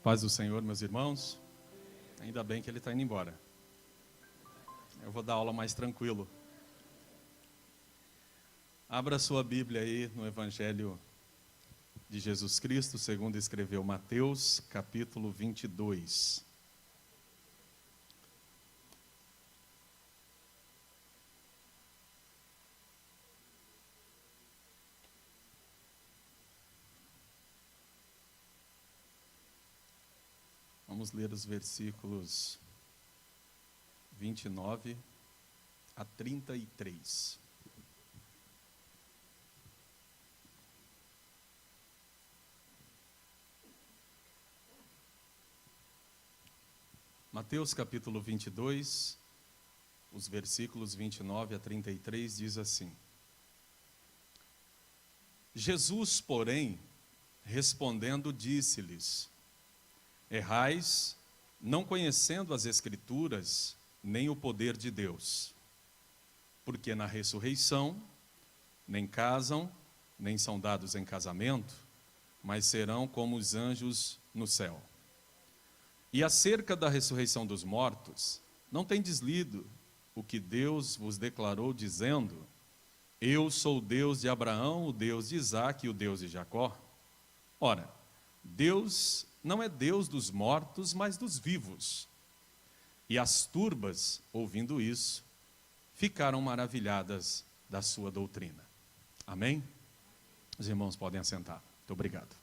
Paz do Senhor, meus irmãos. Ainda bem que ele está indo embora. Eu vou dar aula mais tranquilo. Abra sua Bíblia aí no Evangelho de Jesus Cristo, segundo escreveu Mateus, capítulo 22. Vamos ler os versículos 29 a 33. Mateus capítulo 22, os versículos 29 a 33 diz assim: Jesus, porém, respondendo, disse-lhes: Errais, não conhecendo as Escrituras, nem o poder de Deus. Porque na ressurreição, nem casam, nem são dados em casamento, mas serão como os anjos no céu. E acerca da ressurreição dos mortos, não tendes lido o que Deus vos declarou, dizendo: Eu sou o Deus de Abraão, o Deus de Isaque e o Deus de Jacó? Ora, Deus não é Deus dos mortos, mas dos vivos. E as turbas, ouvindo isso, ficaram maravilhadas da sua doutrina. Amém? Os irmãos podem assentar. Muito obrigado.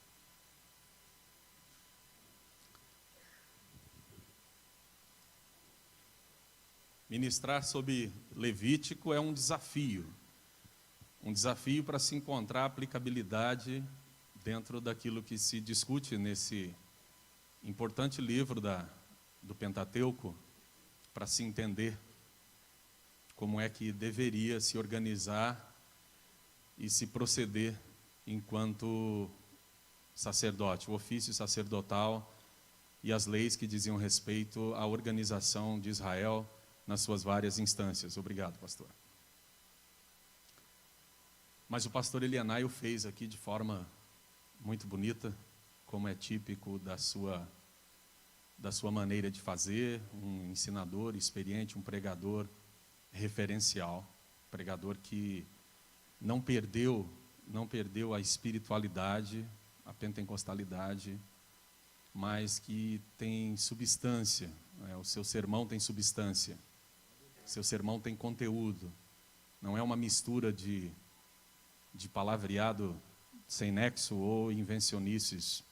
Ministrar sobre Levítico é um desafio para se encontrar aplicabilidade dentro daquilo que se discute nesse importante livro do Pentateuco, para se entender como é que deveria se organizar e se proceder enquanto sacerdote, o ofício sacerdotal e as leis que diziam respeito à organização de Israel nas suas várias instâncias. Obrigado, pastor. Mas o pastor Elianai o fez aqui de forma muito bonita, como é típico da sua maneira de fazer, um ensinador experiente, um pregador referencial, pregador que não perdeu a espiritualidade, a pentecostalidade, mas que tem substância, né? O seu sermão tem substância, seu sermão tem conteúdo, não é uma mistura de palavreado sem nexo ou invencionices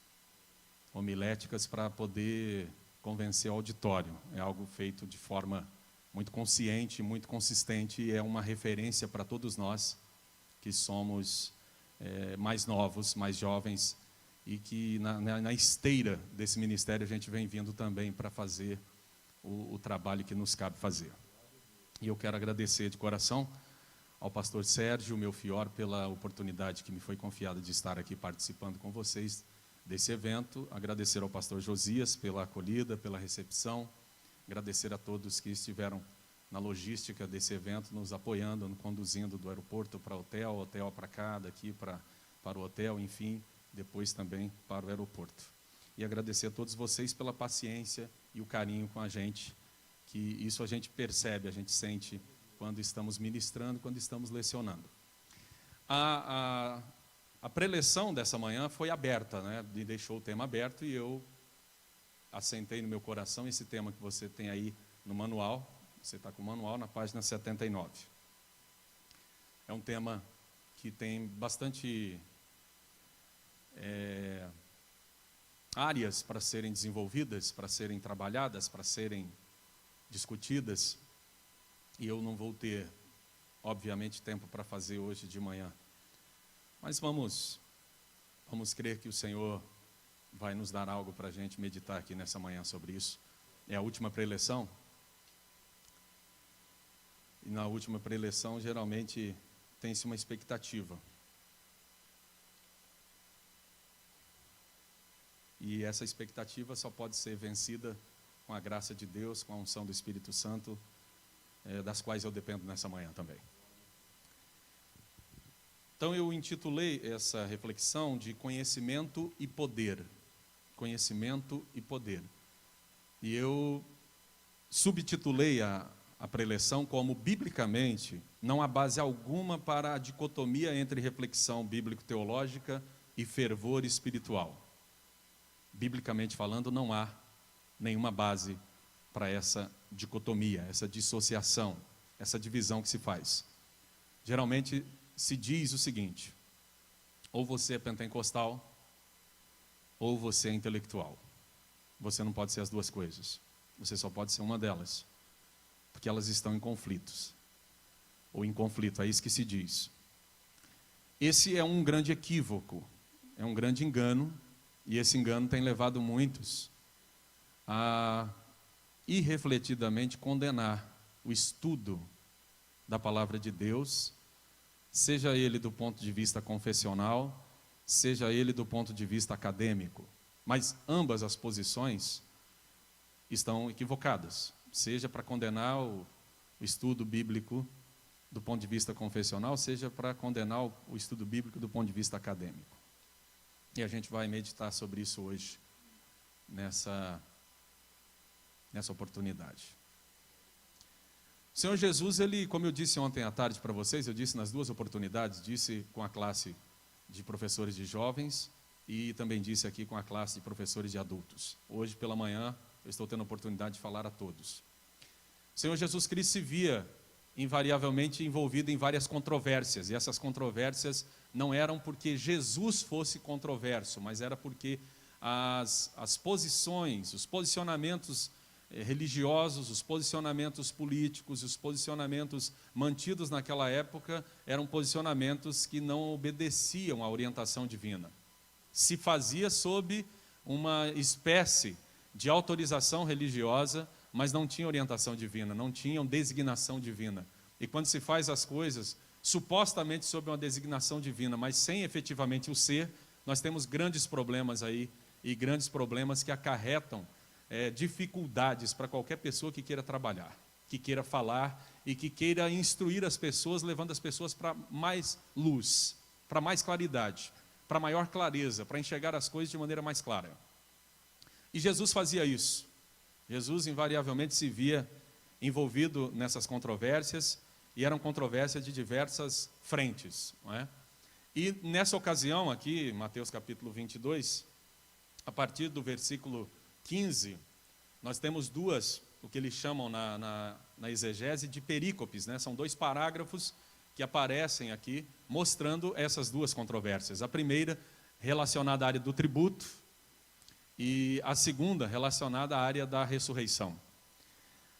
homiléticas para poder convencer o auditório. É algo feito de forma muito consciente, muito consistente, e é uma referência para todos nós que somos mais novos, mais jovens, e que na esteira desse ministério a gente vem vindo também para fazer o trabalho que nos cabe fazer. E eu quero agradecer de coração ao pastor Sérgio, meu fior, pela oportunidade que me foi confiada de estar aqui participando com vocês desse evento. Agradecer ao pastor Josias pela acolhida, pela recepção. Agradecer a todos que estiveram na logística desse evento, nos apoiando, nos conduzindo do aeroporto para o hotel para cá, daqui para o hotel, enfim, depois também para o aeroporto. E agradecer a todos vocês pela paciência e o carinho com a gente, que isso a gente percebe, a gente sente quando estamos ministrando, quando estamos lecionando. A preleção dessa manhã foi aberta, né? Me deixou o tema aberto e eu assentei no meu coração esse tema que você tem aí no manual. Você está com o manual na página 79. É um tema que tem bastante áreas para serem desenvolvidas, para serem trabalhadas, para serem discutidas, e eu não vou ter, obviamente, tempo para fazer hoje de manhã. Mas vamos crer que o Senhor vai nos dar algo para a gente meditar aqui nessa manhã sobre isso. É a última preleção. E na última preleção, geralmente, tem-se uma expectativa. E essa expectativa só pode ser vencida com a graça de Deus, com a unção do Espírito Santo, das quais eu dependo nessa manhã também. Então eu intitulei essa reflexão de conhecimento e poder. conhecimento e poder. E eu subtitulei a preleção como, biblicamente, não há base alguma para a dicotomia entre reflexão bíblico-teológica e fervor espiritual. Biblicamente falando, não há nenhuma base para essa dicotomia, essa dissociação, essa divisão que se faz. Geralmente se diz o seguinte: ou você é pentecostal, ou você é intelectual. Você não pode ser as duas coisas. Você só pode ser uma delas, porque elas estão em conflitos, ou em conflito, é isso que se diz. Esse é um grande equívoco, é um grande engano, e esse engano tem levado muitos a irrefletidamente condenar o estudo da palavra de Deus, seja ele do ponto de vista confessional, seja ele do ponto de vista acadêmico. Mas ambas as posições estão equivocadas, seja para condenar o estudo bíblico do ponto de vista confessional, seja para condenar o estudo bíblico do ponto de vista acadêmico. E a gente vai meditar sobre isso hoje, nessa oportunidade. O Senhor Jesus, ele, como eu disse ontem à tarde para vocês, eu disse nas duas oportunidades, disse com a classe de professores de jovens e também disse aqui com a classe de professores de adultos. Hoje pela manhã eu estou tendo a oportunidade de falar a todos. O Senhor Jesus Cristo se via invariavelmente envolvido em várias controvérsias, e essas controvérsias não eram porque Jesus fosse controverso, mas era porque as posições, os posicionamentos religiosos, os posicionamentos políticos, os posicionamentos mantidos naquela época eram posicionamentos que não obedeciam à orientação divina. Se fazia sob uma espécie de autorização religiosa, mas não tinha orientação divina, não tinham designação divina. E quando se faz as coisas supostamente sob uma designação divina, mas sem efetivamente o ser, nós temos grandes problemas aí, e grandes problemas que acarretam dificuldades para qualquer pessoa que queira trabalhar, que queira falar e que queira instruir as pessoas, levando as pessoas para mais luz, para mais claridade, para maior clareza, para enxergar as coisas de maneira mais clara. E Jesus fazia isso. Jesus invariavelmente se via envolvido nessas controvérsias, e eram controvérsias de diversas frentes, não é? E nessa ocasião aqui, Mateus capítulo 22, a partir do versículo 15, nós temos duas, o que eles chamam na exegese de perícopes, né? São dois parágrafos que aparecem aqui, mostrando essas duas controvérsias. A primeira relacionada à área do tributo, e a segunda relacionada à área da ressurreição.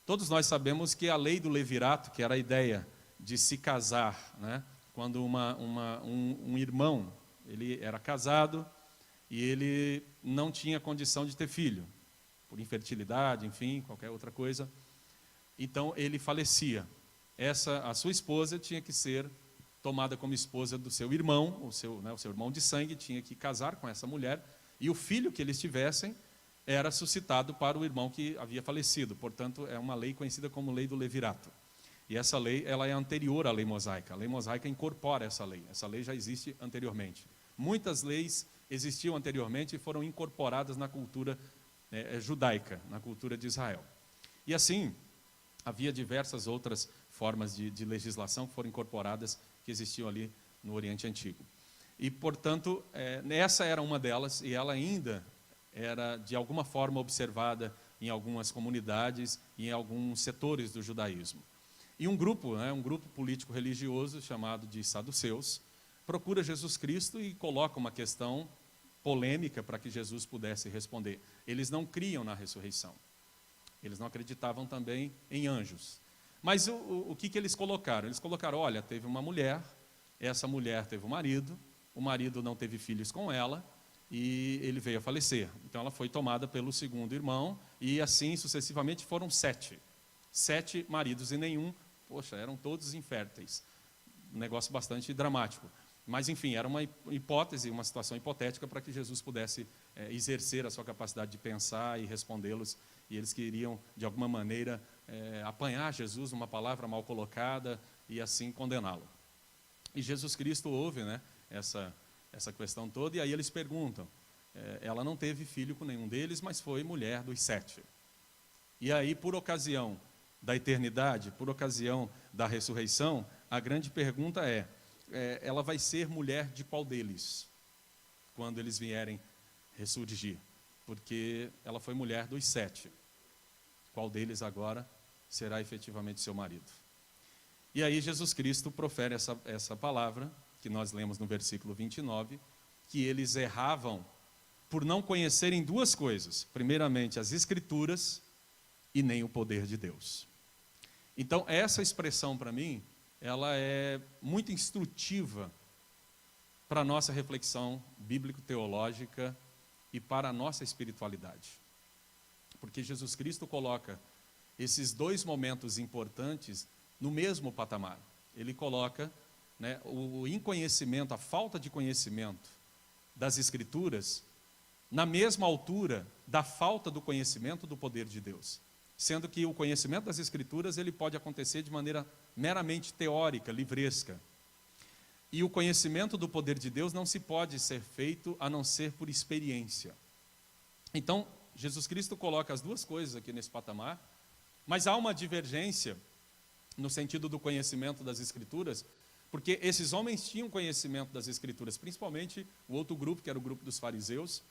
Todos nós sabemos que a lei do levirato, que era a ideia de se casar, né? Quando um irmão, ele era casado e ele não tinha condição de ter filho, por infertilidade, enfim, qualquer outra coisa, então ele falecia. A sua esposa tinha que ser tomada como esposa do seu irmão, o seu irmão de sangue tinha que casar com essa mulher, e o filho que eles tivessem era suscitado para o irmão que havia falecido. Portanto, é uma lei conhecida como lei do levirato. E essa lei, ela é anterior à lei mosaica. A lei mosaica incorpora essa lei. Essa lei já existe anteriormente. Muitas leis existiam anteriormente e foram incorporadas na cultura judaica, na cultura de Israel. E assim, havia diversas outras formas de legislação que foram incorporadas, que existiam ali no Oriente Antigo. E, portanto, essa era uma delas, e ela ainda era, de alguma forma, observada em algumas comunidades e em alguns setores do judaísmo. E um grupo político-religioso, chamado de saduceus, procura Jesus Cristo e coloca uma questão polêmica para que Jesus pudesse responder. Eles não criam na ressurreição. Eles não acreditavam também em anjos. Mas o que eles colocaram? Eles colocaram, olha, teve uma mulher, essa mulher teve um marido, o marido não teve filhos com ela, e ele veio a falecer. Então ela foi tomada pelo segundo irmão, e assim sucessivamente foram 7. 7 maridos e nenhum, eram todos inférteis. Um negócio bastante dramático. Mas enfim, era uma hipótese, uma situação hipotética para que Jesus pudesse exercer a sua capacidade de pensar e respondê-los, e eles queriam, de alguma maneira, apanhar Jesus numa palavra mal colocada e assim condená-lo. E Jesus Cristo ouve, né, essa questão toda, e aí eles perguntam, ela não teve filho com nenhum deles, mas foi mulher dos 7. E aí, por ocasião da eternidade, por ocasião da ressurreição, a grande pergunta ela vai ser mulher de qual deles, quando eles vierem ressurgir? Porque ela foi mulher dos 7. Qual deles agora será efetivamente seu marido? E aí Jesus Cristo profere essa palavra, que nós lemos no versículo 29, que eles erravam por não conhecerem duas coisas. Primeiramente, as Escrituras e nem o poder de Deus. Então, essa expressão, para mim, ela é muito instrutiva para a nossa reflexão bíblico-teológica e para a nossa espiritualidade. Porque Jesus Cristo coloca esses dois momentos importantes no mesmo patamar. Ele coloca, né, o inconhecimento, a falta de conhecimento das Escrituras na mesma altura da falta do conhecimento do poder de Deus. Sendo que o conhecimento das Escrituras ele pode acontecer de maneira meramente teórica, livresca. E o conhecimento do poder de Deus não se pode ser feito a não ser por experiência. Então, Jesus Cristo coloca as duas coisas aqui nesse patamar, mas há uma divergência no sentido do conhecimento das Escrituras, porque esses homens tinham conhecimento das Escrituras, principalmente o outro grupo, que era o grupo dos fariseus,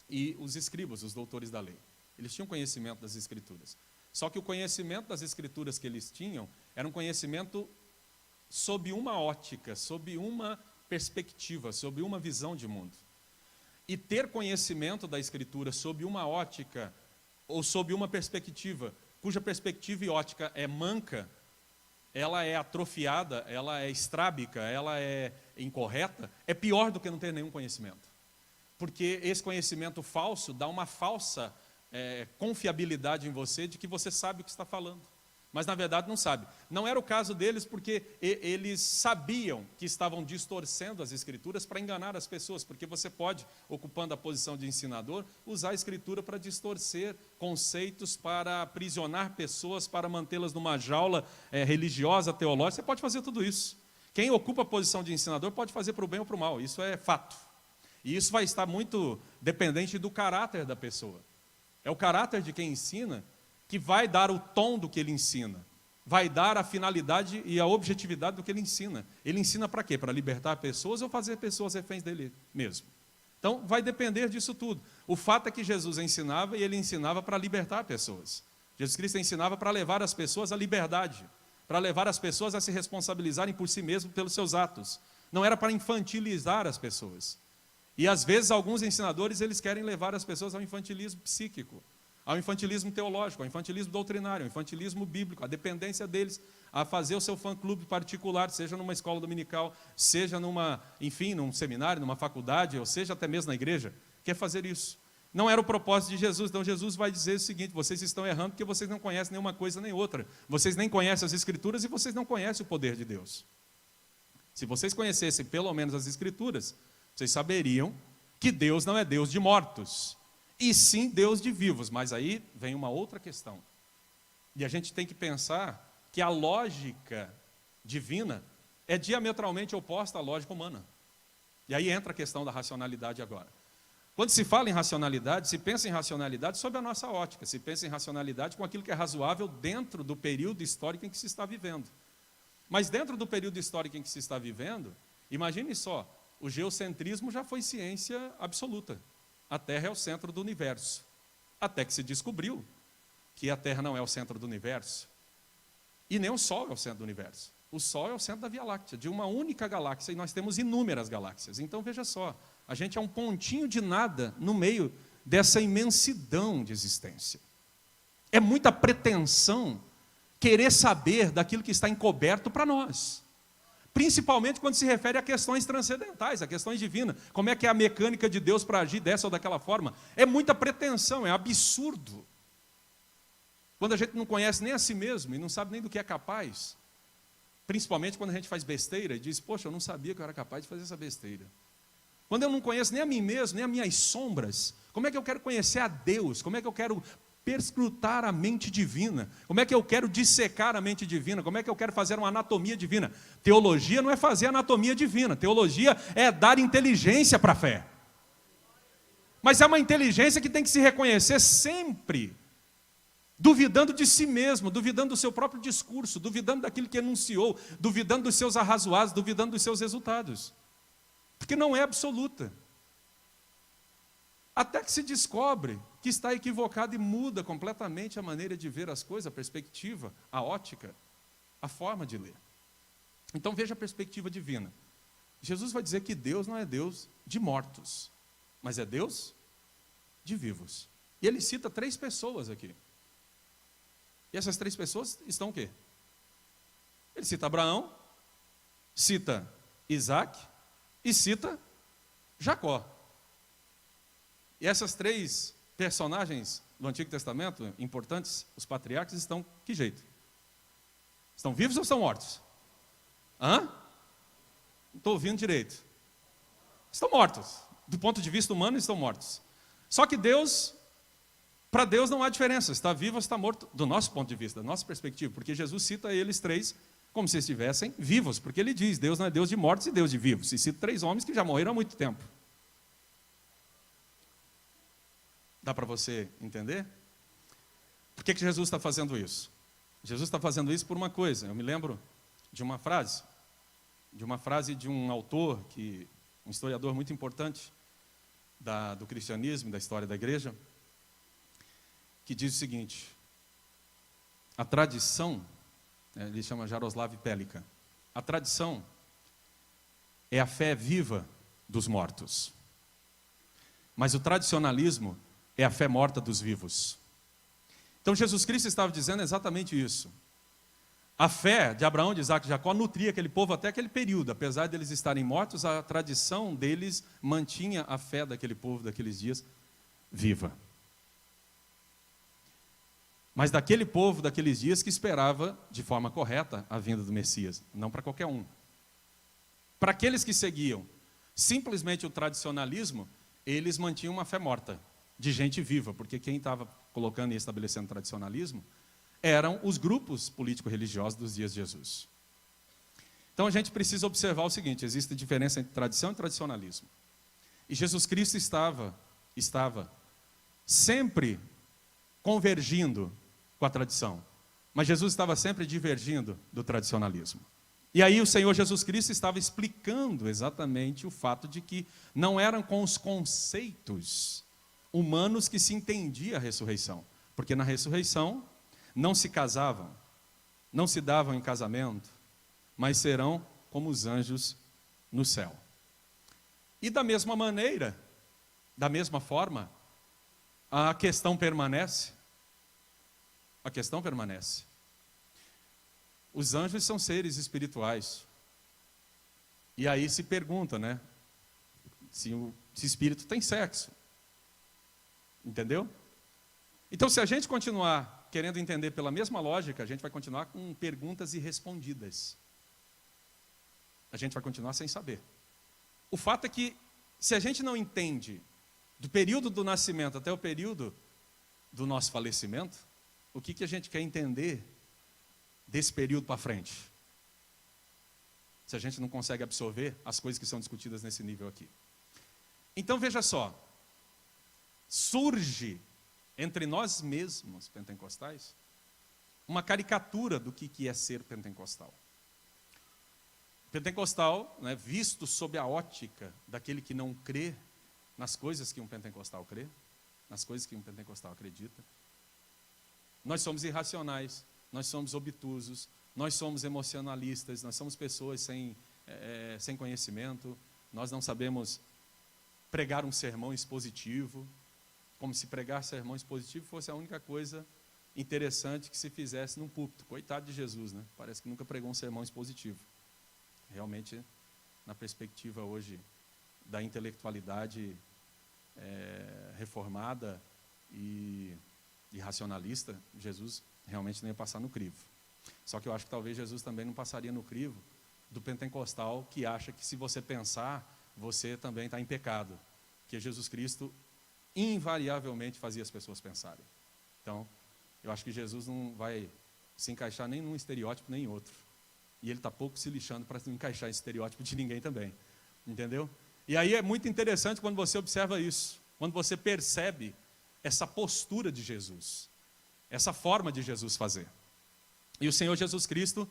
e os escribas, os doutores da lei. Eles tinham conhecimento das Escrituras. Só que o conhecimento das Escrituras que eles tinham era um conhecimento sob uma ótica, sob uma perspectiva, sob uma visão de mundo. E ter conhecimento da Escritura sob uma ótica ou sob uma perspectiva, cuja perspectiva e ótica é manca, ela é atrofiada, ela é estrábica, ela é incorreta, é pior do que não ter nenhum conhecimento. Porque esse conhecimento falso dá uma falsa confiabilidade em você de que você sabe o que está falando. Mas, na verdade, não sabe. Não era o caso deles porque eles sabiam que estavam distorcendo as Escrituras para enganar as pessoas, porque você pode, ocupando a posição de ensinador, usar a Escritura para distorcer conceitos, para aprisionar pessoas, para mantê-las numa jaula religiosa, teológica. Você pode fazer tudo isso. Quem ocupa a posição de ensinador pode fazer para o bem ou para o mal. Isso é fato. E isso vai estar muito dependente do caráter da pessoa. É o caráter de quem ensina que vai dar o tom do que ele ensina, vai dar a finalidade e a objetividade do que ele ensina. Ele ensina para quê? Para libertar pessoas ou fazer pessoas reféns dele mesmo? Então, vai depender disso tudo. O fato é que Jesus ensinava, e ele ensinava para libertar pessoas. Jesus Cristo ensinava para levar as pessoas à liberdade, para levar as pessoas a se responsabilizarem por si mesmos pelos seus atos. Não era para infantilizar as pessoas. E, às vezes, alguns ensinadores, eles querem levar as pessoas ao infantilismo psíquico, ao infantilismo teológico, ao infantilismo doutrinário, ao infantilismo bíblico, a dependência deles a fazer o seu fã-clube particular, seja numa escola dominical, seja num seminário, numa faculdade, ou seja até mesmo na igreja, quer fazer isso. Não era o propósito de Jesus. Então Jesus vai dizer o seguinte: vocês estão errando porque vocês não conhecem nenhuma coisa nem outra. Vocês nem conhecem as Escrituras e vocês não conhecem o poder de Deus. Se vocês conhecessem pelo menos as Escrituras, vocês saberiam que Deus não é Deus de mortos, e sim Deus de vivos. Mas aí vem uma outra questão. E a gente tem que pensar que a lógica divina é diametralmente oposta à lógica humana. E aí entra a questão da racionalidade agora. Quando se fala em racionalidade, se pensa em racionalidade sob a nossa ótica, se pensa em racionalidade com aquilo que é razoável dentro do período histórico em que se está vivendo. Mas dentro do período histórico em que se está vivendo, imagine só, o geocentrismo já foi ciência absoluta. A Terra é o centro do universo. Até que se descobriu que a Terra não é o centro do universo. E nem o Sol é o centro do universo. O Sol é o centro da Via Láctea, de uma única galáxia, e nós temos inúmeras galáxias. Então, veja só, a gente é um pontinho de nada no meio dessa imensidão de existência. É muita pretensão querer saber daquilo que está encoberto para nós. Principalmente quando se refere a questões transcendentais, a questões divinas. Como é que é a mecânica de Deus para agir dessa ou daquela forma? É muita pretensão, é absurdo. Quando a gente não conhece nem a si mesmo e não sabe nem do que é capaz. Principalmente quando a gente faz besteira e diz: poxa, eu não sabia que eu era capaz de fazer essa besteira. Quando eu não conheço nem a mim mesmo, nem as minhas sombras, como é que eu quero conhecer a Deus? Como é que eu quero perscrutar a mente divina? Como é que eu quero dissecar a mente divina? Como é que eu quero fazer uma anatomia divina? Teologia não é fazer anatomia divina. Teologia é dar inteligência para a fé. Mas é uma inteligência que tem que se reconhecer sempre, duvidando de si mesmo, duvidando do seu próprio discurso, duvidando daquilo que enunciou, duvidando dos seus arrazoados, duvidando dos seus resultados. Porque não é absoluta. Até que se descobre que está equivocado e muda completamente a maneira de ver as coisas, a perspectiva, a ótica, a forma de ler. Então veja a perspectiva divina. Jesus vai dizer que Deus não é Deus de mortos, mas é Deus de vivos. E ele cita 3 pessoas aqui. E essas 3 pessoas estão o quê? Ele cita Abraão, cita Isaac e cita Jacó. E essas 3 personagens do Antigo Testamento, importantes, os patriarcas, estão que jeito? Estão vivos ou estão mortos? Hã? Não estou ouvindo direito. Estão mortos. Do ponto de vista humano, estão mortos. Só que Deus, para Deus não há diferença. Está vivo ou está morto, do nosso ponto de vista, da nossa perspectiva. Porque Jesus cita eles 3 como se estivessem vivos. Porque ele diz, Deus não é Deus de mortos e Deus de vivos. E cita 3 homens que já morreram há muito tempo. Dá para você entender? Por que Jesus está fazendo isso? Jesus está fazendo isso por uma coisa. Eu me lembro de uma frase de um autor, um historiador muito importante do cristianismo, da história da igreja, que diz o seguinte: a tradição, ele chama Jaroslav Pelikan, a tradição é a fé viva dos mortos, mas o tradicionalismo é a fé morta dos vivos. Então Jesus Cristo estava dizendo exatamente isso. A fé de Abraão, de Isaac e Jacó nutria aquele povo até aquele período. Apesar deles estarem mortos, a tradição deles mantinha a fé daquele povo daqueles dias viva. Mas daquele povo daqueles dias que esperava de forma correta a vinda do Messias, não para qualquer um. Para aqueles que seguiam simplesmente o tradicionalismo, eles mantinham uma fé morta, de gente viva, porque quem estava colocando e estabelecendo tradicionalismo eram os grupos político-religiosos dos dias de Jesus. Então a gente precisa observar o seguinte: existe diferença entre tradição e tradicionalismo. E Jesus Cristo estava sempre convergindo com a tradição, mas Jesus estava sempre divergindo do tradicionalismo. E aí o Senhor Jesus Cristo estava explicando exatamente o fato de que não eram com os conceitos humanos que se entendia a ressurreição, porque na ressurreição não se casavam, não se davam em casamento, mas serão como os anjos no céu. E da mesma maneira, da mesma forma, a questão permanece. A questão permanece. Os anjos são seres espirituais. E aí se pergunta, né? Se espírito tem sexo. Entendeu? Então, se a gente continuar querendo entender pela mesma lógica, a gente vai continuar com perguntas irrespondidas. A gente vai continuar sem saber. O fato é que, se a gente não entende do período do nascimento até o período do nosso falecimento, o que a gente quer entender desse período para frente? Se a gente não consegue absorver as coisas que são discutidas nesse nível aqui. Então, veja só. Surge entre nós mesmos, pentecostais, uma caricatura do que é ser pentecostal. Pentecostal, né, visto sob a ótica daquele que não crê nas coisas que um pentecostal crê, nas coisas que um pentecostal acredita. Nós somos irracionais, nós somos obtusos, nós somos emocionalistas, nós somos pessoas sem conhecimento, nós não sabemos pregar um sermão expositivo, como se pregar sermão expositivo fosse a única coisa interessante que se fizesse num púlpito. Coitado de Jesus, né? Parece que nunca pregou um sermão expositivo. Realmente, na perspectiva hoje da intelectualidade reformada e racionalista, Jesus realmente não ia passar no crivo. Só que eu acho que talvez Jesus também não passaria no crivo do pentecostal que acha que se você pensar, você também está em pecado. Que Jesus Cristo invariavelmente fazia as pessoas pensarem. Então, eu acho que Jesus não vai se encaixar nem num estereótipo nem em outro. E ele está pouco se lixando para não encaixar esse estereótipo de ninguém também. Entendeu? E aí é muito interessante quando você observa isso. quando você percebe essa postura de Jesus, essa forma de Jesus fazer. E o Senhor Jesus Cristo,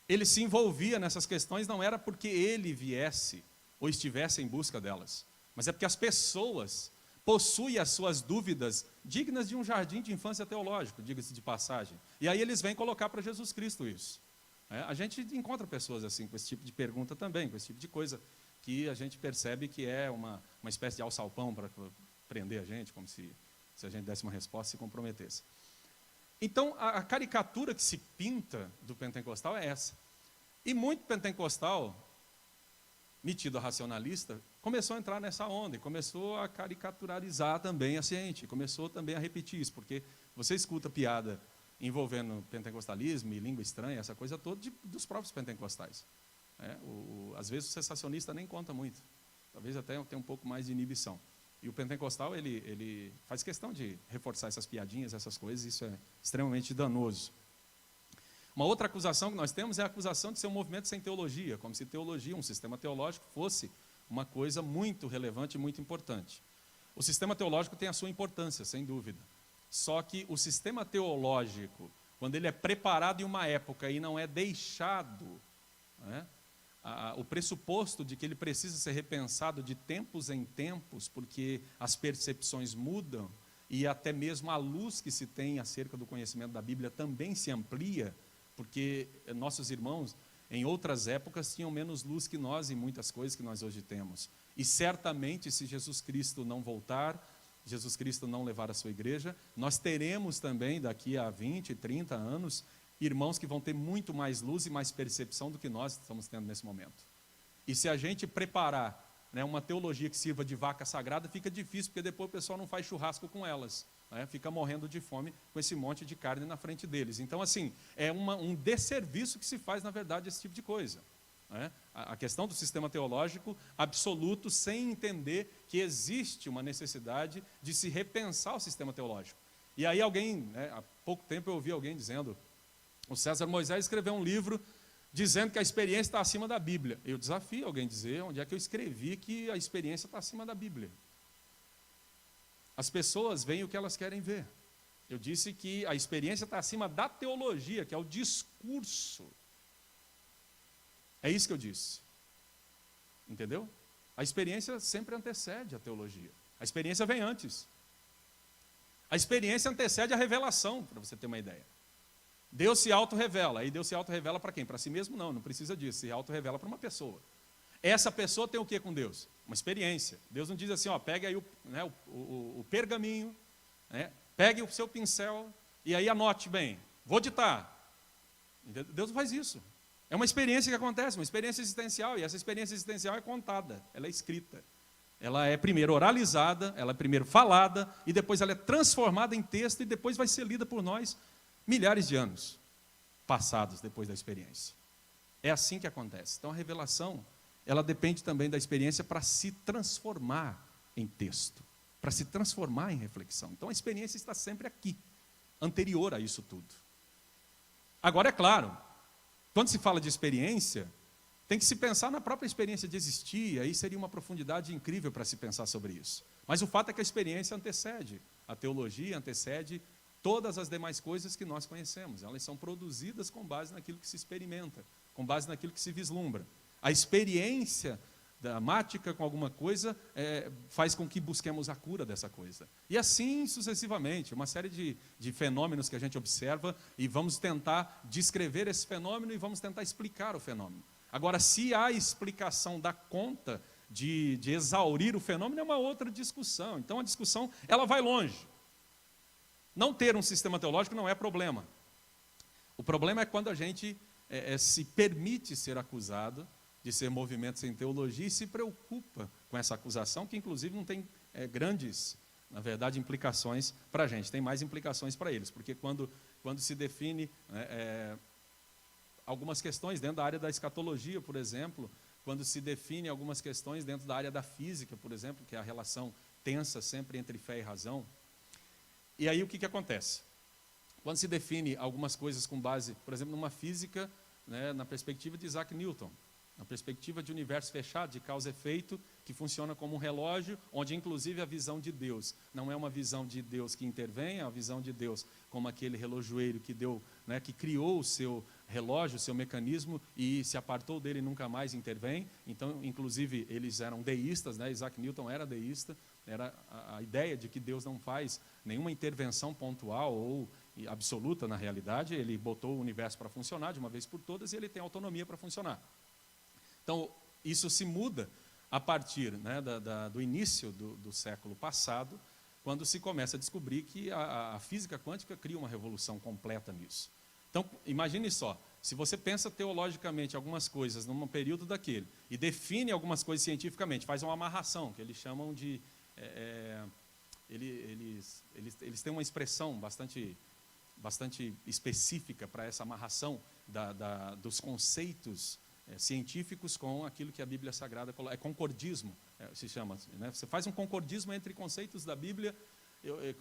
ele se envolvia nessas questões, não era porque ele viesse ou estivesse em busca delas, mas é porque as pessoas possuem as suas dúvidas dignas de um jardim de infância teológico, diga-se de passagem. E aí eles vêm colocar para Jesus Cristo isso. A gente encontra pessoas assim, com esse tipo de pergunta também, com esse tipo de coisa, que a gente percebe que é uma espécie de alçapão para prender a gente, como se a gente desse uma resposta e se comprometesse. Então, a caricatura que se pinta do pentecostal é essa. E muito pentecostal, metido a racionalista, começou a entrar nessa onda, e começou a caricaturarizar também a ciência, começou também a repetir isso, porque você escuta piada envolvendo pentecostalismo e língua estranha, essa coisa toda, dos próprios pentecostais. Às vezes o sensacionista nem conta muito, talvez até tenha um pouco mais de inibição. E o pentecostal, ele faz questão de reforçar essas piadinhas, essas coisas, isso é extremamente danoso. Uma outra acusação que nós temos é a acusação de ser um movimento sem teologia, como se teologia, um sistema teológico, fosse uma coisa muito relevante e muito importante. O sistema teológico tem a sua importância, sem dúvida. Só que o sistema teológico, quando ele é preparado em uma época e não é deixado, o pressuposto de que ele precisa ser repensado de tempos em tempos, porque as percepções mudam e até mesmo a luz que se tem acerca do conhecimento da Bíblia também se amplia, porque nossos irmãos em outras épocas tinham menos luz que nós em muitas coisas que nós hoje temos. E certamente, se Jesus Cristo não voltar, Jesus Cristo não levar a sua igreja, nós teremos também daqui a 20, 30 anos irmãos que vão ter muito mais luz e mais percepção do que nós estamos tendo nesse momento. E se a gente preparar uma teologia que sirva de vaca sagrada, fica difícil, porque depois o pessoal não faz churrasco com elas, fica morrendo de fome com esse monte de carne na frente deles. Então, assim, é um desserviço que se faz, na verdade, esse tipo de coisa. A questão do sistema teológico absoluto, sem entender que existe uma necessidade de se repensar o sistema teológico. E aí alguém, há pouco tempo eu ouvi alguém dizendo, o César Moisés escreveu um livro dizendo que a experiência está acima da Bíblia. Eu desafio alguém a dizer onde é que eu escrevi que a experiência está acima da Bíblia. As pessoas veem o que elas querem ver. Eu disse que a experiência está acima da teologia, que é o discurso. É isso que eu disse. Entendeu? A experiência sempre antecede a teologia. A experiência vem antes. A experiência antecede a revelação, para você ter uma ideia. Deus se auto-revela. Aí Deus se auto-revela para quem? Para si mesmo? Não precisa disso. Se auto-revela para uma pessoa. Essa pessoa tem o que com Deus? Uma experiência. Deus não diz assim, pegue aí o pergaminho, pegue o seu pincel e aí anote bem. Vou ditar. Deus não faz isso. É uma experiência que acontece, uma experiência existencial, e essa experiência existencial é contada, ela é escrita. Ela é primeiro oralizada, ela é primeiro falada, e depois ela é transformada em texto, e depois vai ser lida por nós milhares de anos passados depois da experiência. É assim que acontece. Então a revelação, ela depende também da experiência para se transformar em texto, para se transformar em reflexão. Então a experiência está sempre aqui, anterior a isso tudo. Agora é claro, quando se fala de experiência, tem que se pensar na própria experiência de existir, e aí seria uma profundidade incrível para se pensar sobre isso. Mas o fato é que a experiência antecede a teologia, antecede todas as demais coisas que nós conhecemos. Elas são produzidas com base naquilo que se experimenta, com base naquilo que se vislumbra. A experiência dramática com alguma coisa faz com que busquemos a cura dessa coisa. E assim sucessivamente, uma série de fenômenos que a gente observa e vamos tentar descrever esse fenômeno e vamos tentar explicar o fenômeno. Agora, se a explicação dá conta de exaurir o fenômeno, é uma outra discussão. Então, a discussão ela vai longe. Não ter um sistema teológico não é problema. O problema é quando a gente se permite ser acusado de ser movimento sem teologia e se preocupa com essa acusação, que inclusive não tem grandes, na verdade, implicações para a gente, tem mais implicações para eles, porque quando se define algumas questões dentro da área da escatologia, por exemplo, quando se define algumas questões dentro da área da física, por exemplo, que é a relação tensa sempre entre fé e razão. E aí o que acontece? Quando se define algumas coisas com base, por exemplo, numa física, na perspectiva de Isaac Newton, na perspectiva de universo fechado, de causa e efeito, que funciona como um relógio, onde inclusive a visão de Deus não é uma visão de Deus que intervém, é a visão de Deus como aquele relojoeiro que deu, né, que criou o seu relógio, o seu mecanismo, e se apartou dele e nunca mais intervém. Então, inclusive, eles eram deístas, né? Isaac Newton era deísta, era a ideia de que Deus não faz nenhuma intervenção pontual ou absoluta na realidade, ele botou o universo para funcionar de uma vez por todas e ele tem autonomia para funcionar. Então, isso se muda a partir, né, do início do século passado, quando se começa a descobrir que a física quântica cria uma revolução completa nisso. Então, imagine só, se você pensa teologicamente algumas coisas num período daquele e define algumas coisas cientificamente, faz uma amarração, que eles chamam de... eles têm uma expressão bastante específica para essa amarração dos conceitos científicos com aquilo que a Bíblia Sagrada coloca. É concordismo, se chama, né? Você faz um concordismo entre conceitos da Bíblia,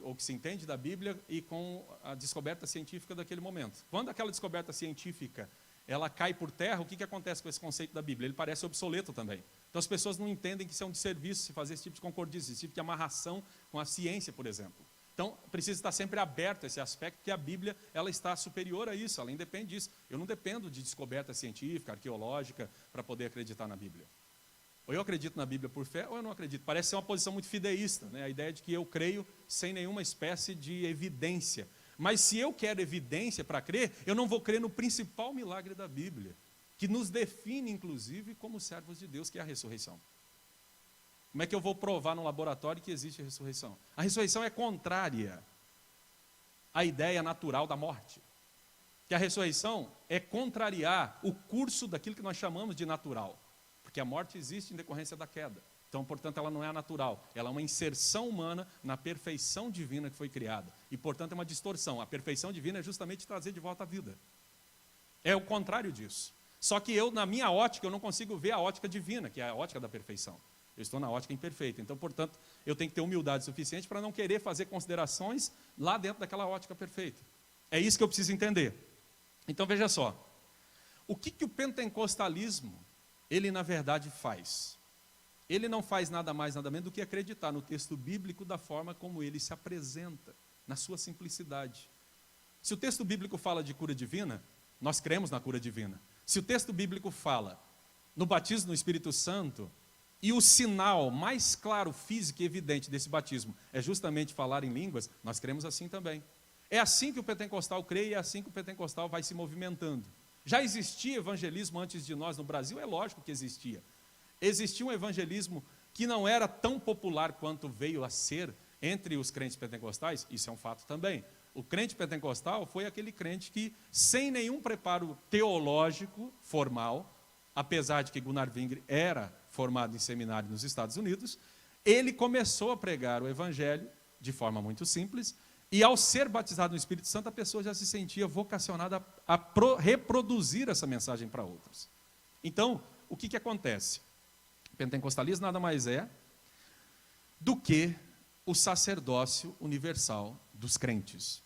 ou que se entende da Bíblia, e com a descoberta científica daquele momento. Quando aquela descoberta científica ela cai por terra, o que acontece com esse conceito da Bíblia? Ele parece obsoleto também. Então as pessoas não entendem que isso é um desserviço se fazer esse tipo de concordismo, esse tipo de amarração com a ciência, por exemplo. Então, precisa estar sempre aberto a esse aspecto, porque a Bíblia ela está superior a isso, ela independe disso. Eu não dependo de descoberta científica, arqueológica, para poder acreditar na Bíblia. Ou eu acredito na Bíblia por fé, ou eu não acredito. Parece ser uma posição muito fideísta, né? A ideia de que eu creio sem nenhuma espécie de evidência. Mas se eu quero evidência para crer, eu não vou crer no principal milagre da Bíblia, que nos define, inclusive, como servos de Deus, que é a ressurreição. Como é que eu vou provar no laboratório que existe a ressurreição? A ressurreição é contrária à ideia natural da morte. Que a ressurreição é contrariar o curso daquilo que nós chamamos de natural. Porque a morte existe em decorrência da queda. Então, portanto, ela não é natural. Ela é uma inserção humana na perfeição divina que foi criada. E, portanto, é uma distorção. A perfeição divina é justamente trazer de volta a vida. É o contrário disso. Só que eu, na minha ótica, eu não consigo ver a ótica divina, que é a ótica da perfeição. Eu estou na ótica imperfeita. Então, portanto, eu tenho que ter humildade suficiente para não querer fazer considerações lá dentro daquela ótica perfeita. É isso que eu preciso entender. Então, veja só. O que o pentecostalismo, ele na verdade faz? Ele não faz nada mais, nada menos do que acreditar no texto bíblico da forma como ele se apresenta, na sua simplicidade. Se o texto bíblico fala de cura divina, nós cremos na cura divina. Se o texto bíblico fala no batismo no Espírito Santo, e o sinal mais claro, físico e evidente desse batismo é justamente falar em línguas, nós cremos assim também. É assim que o pentecostal crê e é assim que o pentecostal vai se movimentando. Já existia evangelismo antes de nós no Brasil? É lógico que existia. Existia um evangelismo que não era tão popular quanto veio a ser entre os crentes pentecostais, isso é um fato também. O crente pentecostal foi aquele crente que, sem nenhum preparo teológico formal, apesar de que Gunnar Wingre era formado em seminário nos Estados Unidos, ele começou a pregar o evangelho de forma muito simples, e ao ser batizado no Espírito Santo, a pessoa já se sentia vocacionada a reproduzir essa mensagem para outros. Então, o que acontece? O pentecostalismo nada mais é do que o sacerdócio universal dos crentes.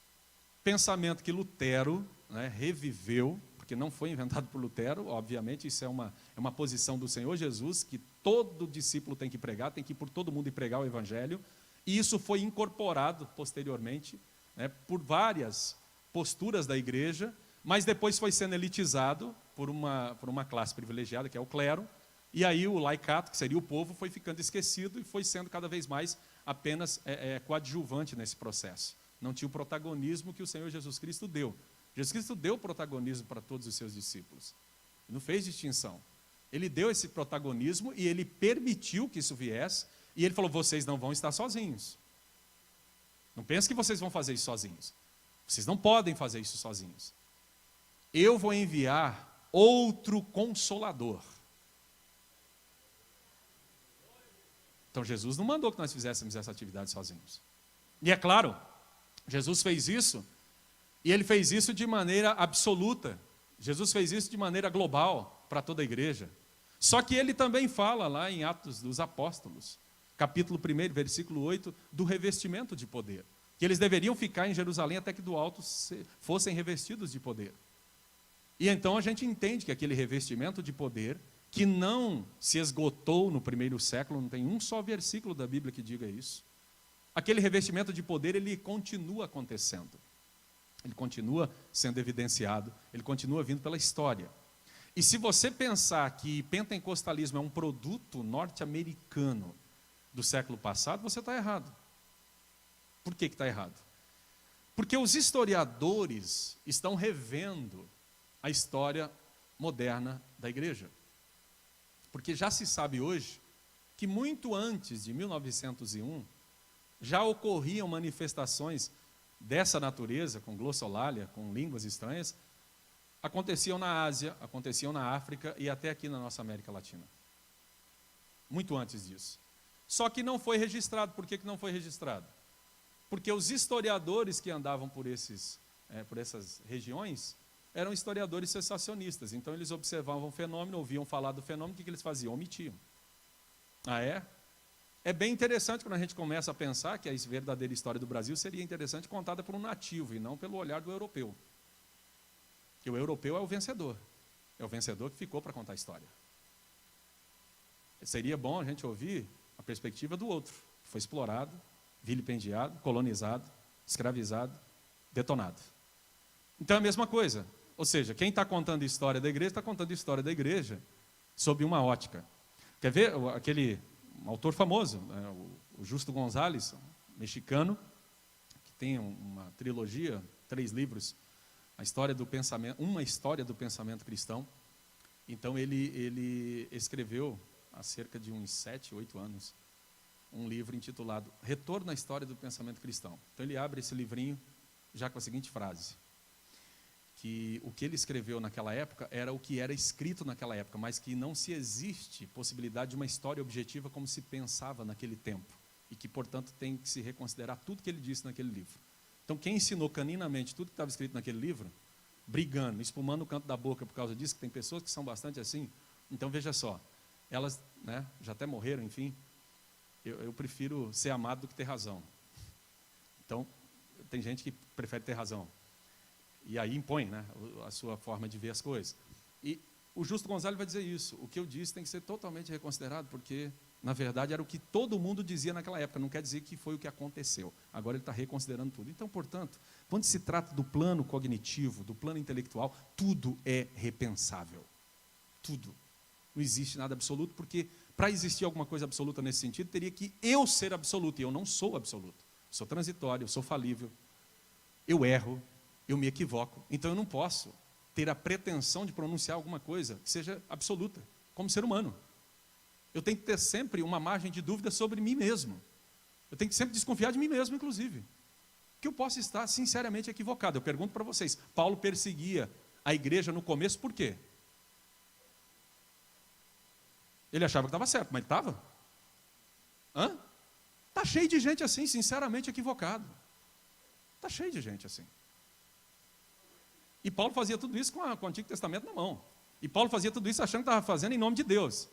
Pensamento que Lutero, né, reviveu, porque não foi inventado por Lutero, obviamente, isso é uma posição do Senhor Jesus, que todo discípulo tem que pregar, tem que ir por todo mundo e pregar o evangelho, e isso foi incorporado posteriormente, né, por várias posturas da igreja, mas depois foi sendo elitizado por uma classe privilegiada, que é o clero, e aí o laicato, que seria o povo, foi ficando esquecido e foi sendo cada vez mais apenas coadjuvante nesse processo. Não tinha o protagonismo que o Senhor Jesus Cristo deu. Jesus Cristo deu protagonismo para todos os seus discípulos. Não fez distinção. Ele deu esse protagonismo e ele permitiu que isso viesse. E ele falou, vocês não vão estar sozinhos. Não pense que vocês vão fazer isso sozinhos. Vocês não podem fazer isso sozinhos. Eu vou enviar outro Consolador. Então Jesus não mandou que nós fizéssemos essa atividade sozinhos. E é claro, Jesus fez isso. E ele fez isso de maneira absoluta. Jesus fez isso de maneira global para toda a igreja. Só que ele também fala lá em Atos dos Apóstolos, capítulo 1, versículo 8, do revestimento de poder. Que eles deveriam ficar em Jerusalém até que do alto fossem revestidos de poder. E então a gente entende que aquele revestimento de poder, que não se esgotou no primeiro século, não tem um só versículo da Bíblia que diga isso. Aquele revestimento de poder, ele continua acontecendo. Ele continua sendo evidenciado, ele continua vindo pela história. E se você pensar que pentecostalismo é um produto norte-americano do século passado, você está errado. Por que está errado? Porque os historiadores estão revendo a história moderna da igreja. Porque já se sabe hoje que muito antes de 1901, já ocorriam manifestações dessa natureza, com glossolalia, com línguas estranhas, aconteciam na Ásia, aconteciam na África e até aqui na nossa América Latina. Muito antes disso. Só que não foi registrado. Por que não foi registrado? Porque os historiadores que andavam por essas regiões eram historiadores sensacionistas. Então eles observavam o fenômeno, ouviam falar do fenômeno, o que eles faziam? Omitiam. Ah, é? É bem interessante quando a gente começa a pensar que a verdadeira história do Brasil seria interessante contada por um nativo e não pelo olhar do europeu. Porque o europeu é o vencedor. É o vencedor que ficou para contar a história. Seria bom a gente ouvir a perspectiva do outro, que foi explorado, vilipendiado, colonizado, escravizado, detonado. Então é a mesma coisa. Ou seja, quem está contando a história da igreja, está contando a história da igreja sob uma ótica. Quer ver aquele autor famoso, o Justo González, mexicano, que tem uma trilogia, 3 livros, uma história do pensamento cristão. Então ele escreveu, há cerca de uns 7, 8 anos, um livro intitulado Retorno à História do Pensamento Cristão. Então ele abre esse livrinho já com a seguinte frase: que o que ele escreveu naquela época era o que era escrito naquela época, mas que não se existe possibilidade de uma história objetiva como se pensava naquele tempo, e que, portanto, tem que se reconsiderar tudo que ele disse naquele livro. Então, quem ensinou caninamente tudo que estava escrito naquele livro, brigando, espumando o canto da boca por causa disso, que tem pessoas que são bastante assim, então, veja só, elas, né, já até morreram, enfim, eu prefiro ser amado do que ter razão. Então, tem gente que prefere ter razão. E aí impõe, né, a sua forma de ver as coisas. E o Justo González vai dizer isso. O que eu disse tem que ser totalmente reconsiderado, porque, na verdade, era o que todo mundo dizia naquela época. Não quer dizer que foi o que aconteceu. Agora ele está reconsiderando tudo. Então, portanto, quando se trata do plano cognitivo, do plano intelectual, tudo é repensável. Tudo. Não existe nada absoluto, porque para existir alguma coisa absoluta nesse sentido, teria que eu ser absoluto. E eu não sou absoluto. Sou transitório, eu sou falível. Eu erro. Eu me equivoco. Então eu não posso ter a pretensão de pronunciar alguma coisa que seja absoluta, como ser humano. Eu tenho que ter sempre uma margem de dúvida sobre mim mesmo. Eu tenho que sempre desconfiar de mim mesmo, inclusive. Que eu posso estar sinceramente equivocado. Eu pergunto para vocês, Paulo perseguia a igreja no começo por quê? Ele achava que estava certo, mas ele estava? Está cheio de gente assim, sinceramente equivocado. Está cheio de gente assim. E Paulo fazia tudo isso com o Antigo Testamento na mão. E Paulo fazia tudo isso achando que estava fazendo em nome de Deus.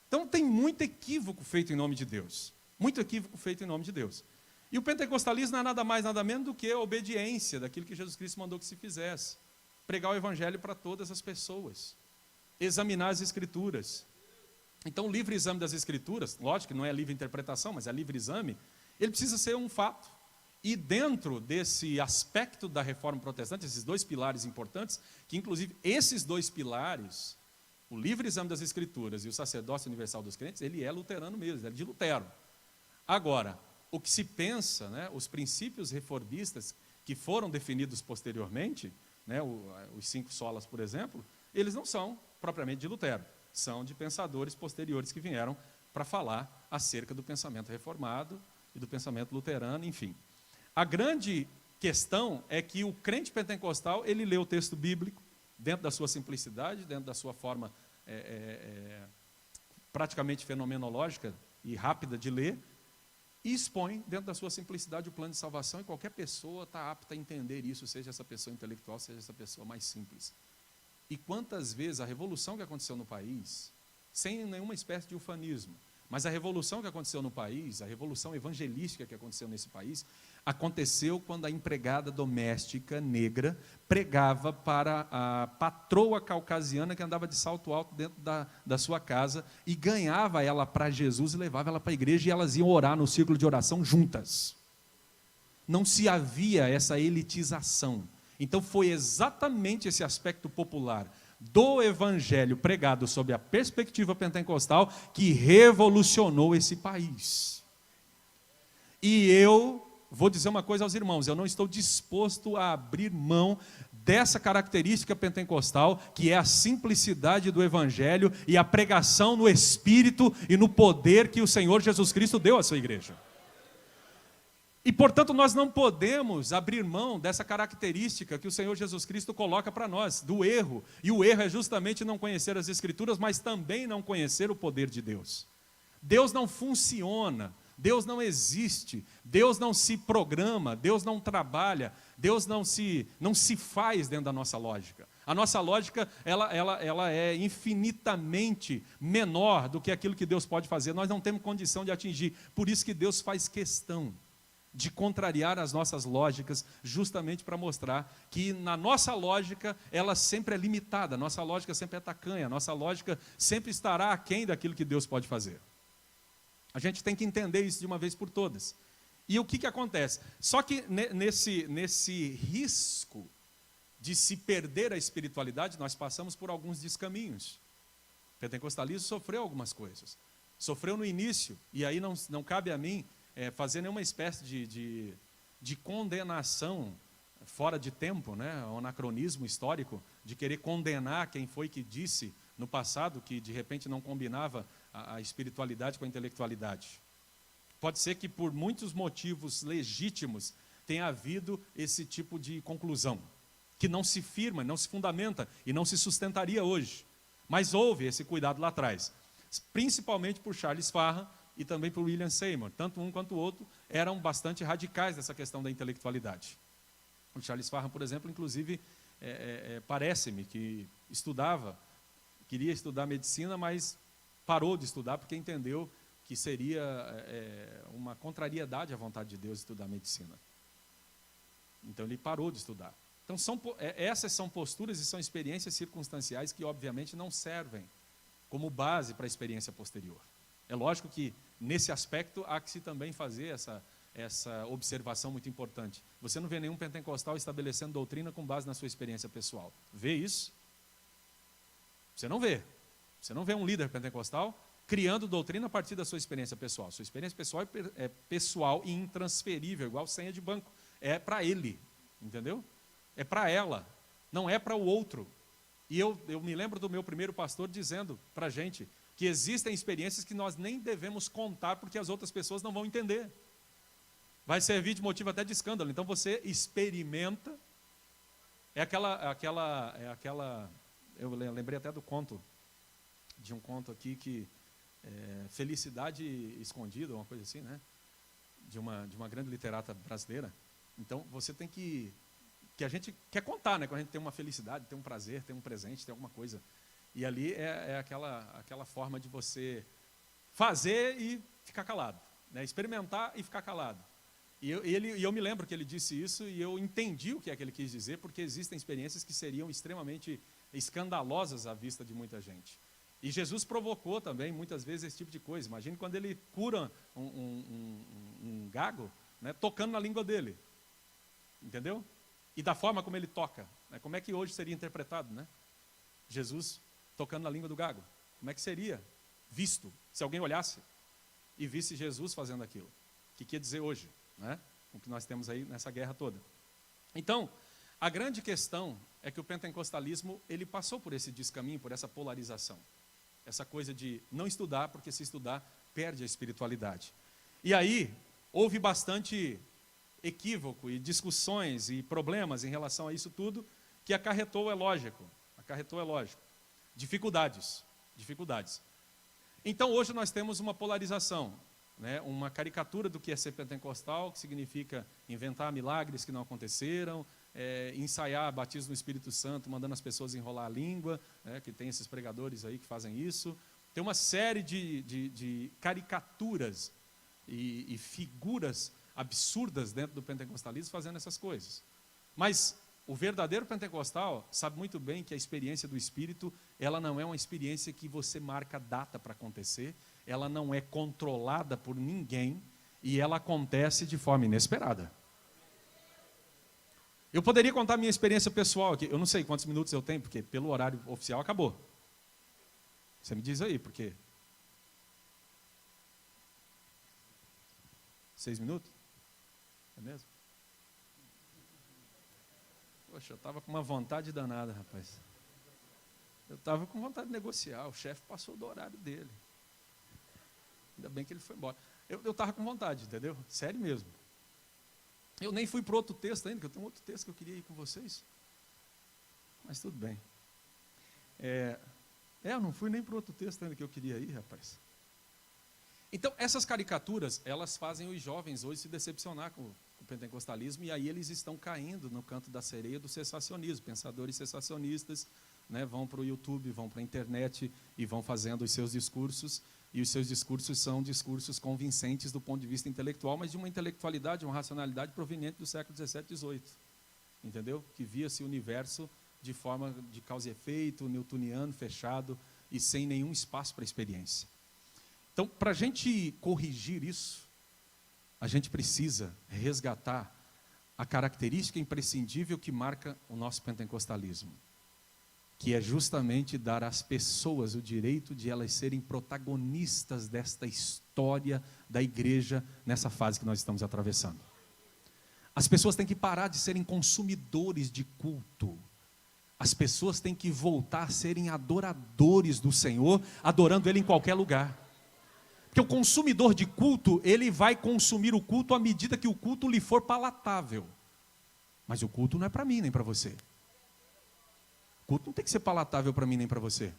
Então tem muito equívoco feito em nome de Deus. Muito equívoco feito em nome de Deus. E o pentecostalismo não é nada mais, nada menos do que a obediência daquilo que Jesus Cristo mandou que se fizesse. Pregar o evangelho para todas as pessoas. Examinar as escrituras. Então o livre exame das escrituras, lógico que não é livre interpretação, mas é livre exame, ele precisa ser um fato. E dentro desse aspecto da reforma protestante, esses 2 pilares importantes, que inclusive esses 2 pilares, o livre exame das escrituras e o sacerdócio universal dos crentes, ele é luterano mesmo, ele é de Lutero. Agora, o que se pensa, né, os princípios reformistas que foram definidos posteriormente, né, os 5 solas, por exemplo, eles não são propriamente de Lutero, são de pensadores posteriores que vieram para falar acerca do pensamento reformado e do pensamento luterano, enfim. A grande questão é que o crente pentecostal, ele lê o texto bíblico dentro da sua simplicidade, dentro da sua forma praticamente fenomenológica e rápida de ler, e expõe dentro da sua simplicidade o plano de salvação, e qualquer pessoa está apta a entender isso, seja essa pessoa intelectual, seja essa pessoa mais simples. E quantas vezes a revolução que aconteceu no país, sem nenhuma espécie de ufanismo, Mas a revolução que aconteceu no país, a revolução evangelística que aconteceu nesse país, aconteceu quando a empregada doméstica negra pregava para a patroa caucasiana que andava de salto alto dentro da sua casa e ganhava ela para Jesus e levava ela para a igreja e elas iam orar no círculo de oração juntas. Não se havia essa elitização. Então foi exatamente esse aspecto popular do evangelho pregado sob a perspectiva pentecostal que revolucionou esse país. E eu vou dizer uma coisa aos irmãos, eu não estou disposto a abrir mão dessa característica pentecostal, que é a simplicidade do evangelho e a pregação no espírito e no poder que o Senhor Jesus Cristo deu à sua igreja. E, portanto, nós não podemos abrir mão dessa característica que o Senhor Jesus Cristo coloca para nós, do erro. E o erro é justamente não conhecer as Escrituras, mas também não conhecer o poder de Deus. Deus não funciona, Deus não existe, Deus não se programa, Deus não trabalha, Deus não se faz dentro da nossa lógica. A nossa lógica ela é infinitamente menor do que aquilo que Deus pode fazer. Nós não temos condição de atingir. Por isso que Deus faz questão de contrariar as nossas lógicas, justamente para mostrar que na nossa lógica ela sempre é limitada, a nossa lógica sempre é tacanha, a nossa lógica sempre estará aquém daquilo que Deus pode fazer. A gente tem que entender isso de uma vez por todas. E o que acontece? Só que nesse risco de se perder a espiritualidade, nós passamos por alguns descaminhos. O pentecostalismo sofreu algumas coisas. Sofreu no início, e aí não cabe a mim fazer nenhuma espécie de condenação fora de tempo, né? Um anacronismo histórico, de querer condenar quem foi que disse no passado que de repente não combinava a espiritualidade com a intelectualidade. Pode ser que por muitos motivos legítimos tenha havido esse tipo de conclusão, que não se firma, não se fundamenta e não se sustentaria hoje. Mas houve esse cuidado lá atrás, principalmente por Charles Farrah e também por William Seymour. Tanto um quanto o outro eram bastante radicais nessa questão da intelectualidade. O Charles Farrah, por exemplo, inclusive, parece-me que queria estudar medicina, mas parou de estudar porque entendeu que seria uma contrariedade à vontade de Deus estudar medicina. Então ele parou de estudar. Então essas são posturas e são experiências circunstanciais que obviamente não servem como base para a experiência posterior. É lógico que nesse aspecto há que se também fazer essa observação muito importante. Você não vê nenhum pentecostal estabelecendo doutrina com base na sua experiência pessoal. Vê isso? Você não vê. Você não vê um líder pentecostal criando doutrina a partir da sua experiência pessoal. Sua experiência pessoal é pessoal e intransferível, igual senha de banco. É para ele, entendeu? É para ela, não é para o outro. E eu me lembro do meu primeiro pastor dizendo para a gente que existem experiências que nós nem devemos contar porque as outras pessoas não vão entender. Vai servir de motivo até de escândalo. Então você experimenta. Eu lembrei até do conto, de um conto aqui que Felicidade Escondida, uma coisa assim, né? De uma grande literata brasileira. Então você tem que a gente quer contar, né? Quando a gente tem uma felicidade, tem um prazer, tem um presente, tem alguma coisa. E ali é aquela forma de você fazer e ficar calado, né? Experimentar e ficar calado. E eu me lembro que ele disse isso e eu entendi o que é que ele quis dizer, porque existem experiências que seriam extremamente escandalosas à vista de muita gente. E Jesus provocou também, muitas vezes, esse tipo de coisa. Imagine quando ele cura um gago, né, tocando na língua dele. Entendeu? E da forma como ele toca. Né? Como é que hoje seria interpretado, né? Jesus tocando na língua do gago. Como é que seria visto se alguém olhasse e visse Jesus fazendo aquilo? O que quer dizer hoje, né? O que nós temos aí nessa guerra toda. Então, a grande questão é que o pentecostalismo ele passou por esse descaminho, por essa polarização. Essa coisa de não estudar, porque se estudar, perde a espiritualidade. E aí, houve bastante equívoco e discussões e problemas em relação a isso tudo, que acarretou, é lógico. Dificuldades. Então, hoje nós temos uma polarização, né? Uma caricatura do que é ser pentecostal, que significa inventar milagres que não aconteceram, ensaiar batismo no Espírito Santo, mandando as pessoas enrolar a língua, né? Que tem esses pregadores aí que fazem isso, Tem uma série de caricaturas e figuras absurdas dentro do pentecostalismo fazendo essas coisas. Mas o verdadeiro pentecostal sabe muito bem que a experiência do Espírito, ela não é uma experiência que você marca data para acontecer, ela não é controlada por ninguém e ela acontece de forma inesperada. Eu poderia contar minha experiência pessoal aqui, eu não sei quantos minutos eu tenho, porque pelo horário oficial acabou. Você me diz aí, por quê? 6 minutos? É mesmo? Poxa, eu estava com uma vontade danada, rapaz. Eu estava com vontade de negociar, o chefe passou do horário dele. Ainda bem que ele foi embora. Eu estava com vontade, entendeu? Sério mesmo. Eu nem fui para outro texto ainda, que eu tenho outro texto que eu queria ir com vocês. Mas tudo bem. Eu não fui nem para outro texto ainda que eu queria ir, rapaz. Então, essas caricaturas, elas fazem os jovens hoje se decepcionar com o pentecostalismo, e aí eles estão caindo no canto da sereia do cessacionismo. Pensadores cessacionistas, né, vão para o YouTube, vão para a internet e vão fazendo os seus discursos, e os seus discursos são discursos convincentes do ponto de vista intelectual, mas de uma intelectualidade, uma racionalidade proveniente do século XVII e XVIII. Entendeu? Que via-se o universo de forma de causa e efeito, newtoniano, fechado e sem nenhum espaço para experiência. Então, para a gente corrigir isso, a gente precisa resgatar a característica imprescindível que marca o nosso pentecostalismo, que é justamente dar às pessoas o direito de elas serem protagonistas desta história da igreja nessa fase que nós estamos atravessando. As pessoas têm que parar de serem consumidores de culto. As pessoas têm que voltar a serem adoradores do Senhor, adorando Ele em qualquer lugar. Porque o consumidor de culto, ele vai consumir o culto à medida que o culto lhe for palatável. Mas o culto não é para mim nem para você. O culto não tem que ser palatável para mim nem para você.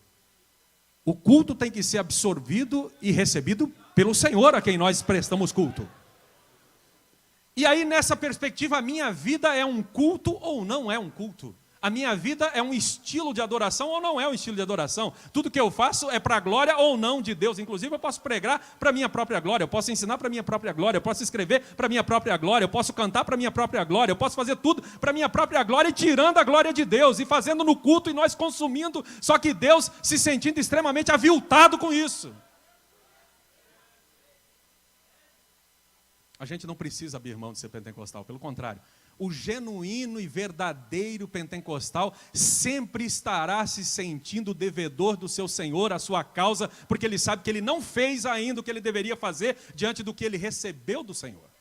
O culto tem que ser absorvido e recebido pelo Senhor a quem nós prestamos culto. E aí, nessa perspectiva, a minha vida é um culto ou não é um culto? A minha vida é um estilo de adoração ou não é um estilo de adoração? Tudo que eu faço é para a glória ou não de Deus. Inclusive, eu posso pregar para a minha própria glória, eu posso ensinar para a minha própria glória, eu posso escrever para a minha própria glória, eu posso cantar para a minha própria glória, eu posso fazer tudo para a minha própria glória e tirando a glória de Deus e fazendo no culto e nós consumindo, só que Deus se sentindo extremamente aviltado com isso. A gente não precisa abrir mão de ser pentecostal, pelo contrário. O genuíno e verdadeiro pentecostal sempre estará se sentindo devedor do seu Senhor, a sua causa, porque ele sabe que ele não fez ainda o que ele deveria fazer diante do que ele recebeu do Senhor.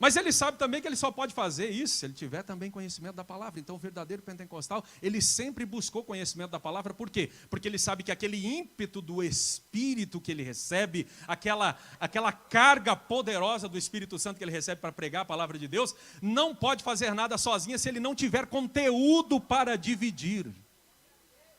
Mas ele sabe também que ele só pode fazer isso se ele tiver também conhecimento da palavra. Então o verdadeiro pentecostal, ele sempre buscou conhecimento da palavra. Por quê? Porque ele sabe que aquele ímpeto do Espírito que ele recebe, aquela carga poderosa do Espírito Santo que ele recebe para pregar a palavra de Deus, não pode fazer nada sozinha se ele não tiver conteúdo para dividir.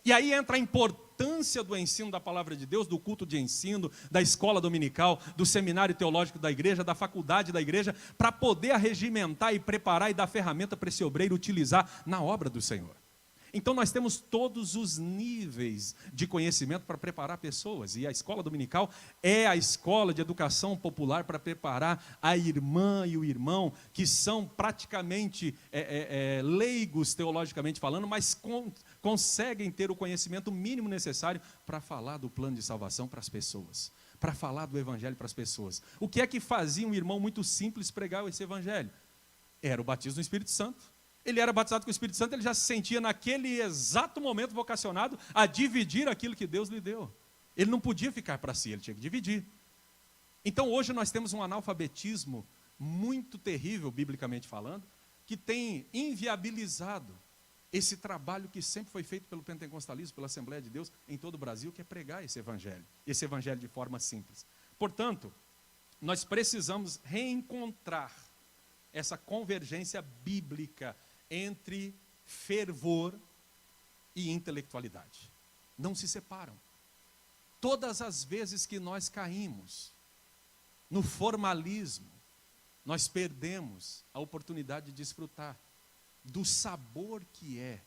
E aí entra a importância do ensino da palavra de Deus, do culto de ensino, da escola dominical, do seminário teológico da igreja, da faculdade da igreja, para poder arregimentar e preparar e dar ferramenta para esse obreiro utilizar na obra do Senhor. Então nós temos todos os níveis de conhecimento para preparar pessoas, e a escola dominical é a escola de educação popular para preparar a irmã e o irmão, que são praticamente leigos teologicamente falando, mas conseguem ter o conhecimento mínimo necessário para falar do plano de salvação para as pessoas, para falar do evangelho para as pessoas. O que é que fazia um irmão muito simples pregar esse evangelho? Era o batismo no Espírito Santo. Ele era batizado com o Espírito Santo, ele já se sentia naquele exato momento vocacionado a dividir aquilo que Deus lhe deu. Ele não podia ficar para si, ele tinha que dividir. Então hoje nós temos um analfabetismo muito terrível, biblicamente falando, que tem inviabilizado esse trabalho que sempre foi feito pelo pentecostalismo, pela Assembleia de Deus em todo o Brasil, que é pregar esse evangelho de forma simples. Portanto, nós precisamos reencontrar essa convergência bíblica entre fervor e intelectualidade. Não se separam. Todas as vezes que nós caímos no formalismo, nós perdemos a oportunidade de desfrutar do sabor que é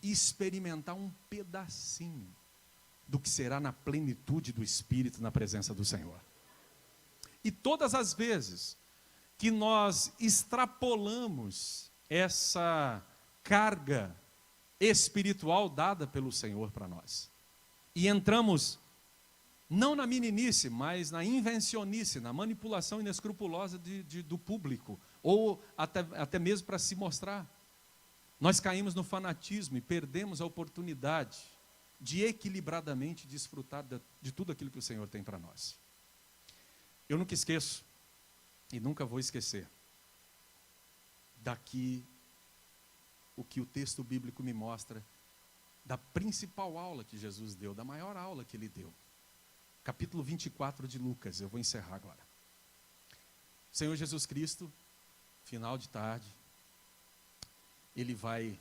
experimentar um pedacinho do que será na plenitude do Espírito, na presença do Senhor. E todas as vezes que nós extrapolamos essa carga espiritual dada pelo Senhor para nós, e entramos não na meninice, mas na invencionice, na manipulação inescrupulosa do público, ou até mesmo para se mostrar, nós caímos no fanatismo e perdemos a oportunidade de equilibradamente desfrutar de tudo aquilo que o Senhor tem para nós. Eu nunca esqueço, e nunca vou esquecer, daqui o que o texto bíblico me mostra, da principal aula que Jesus deu, da maior aula que ele deu. Capítulo 24 de Lucas, eu vou encerrar agora. O Senhor Jesus Cristo, final de tarde, ele vai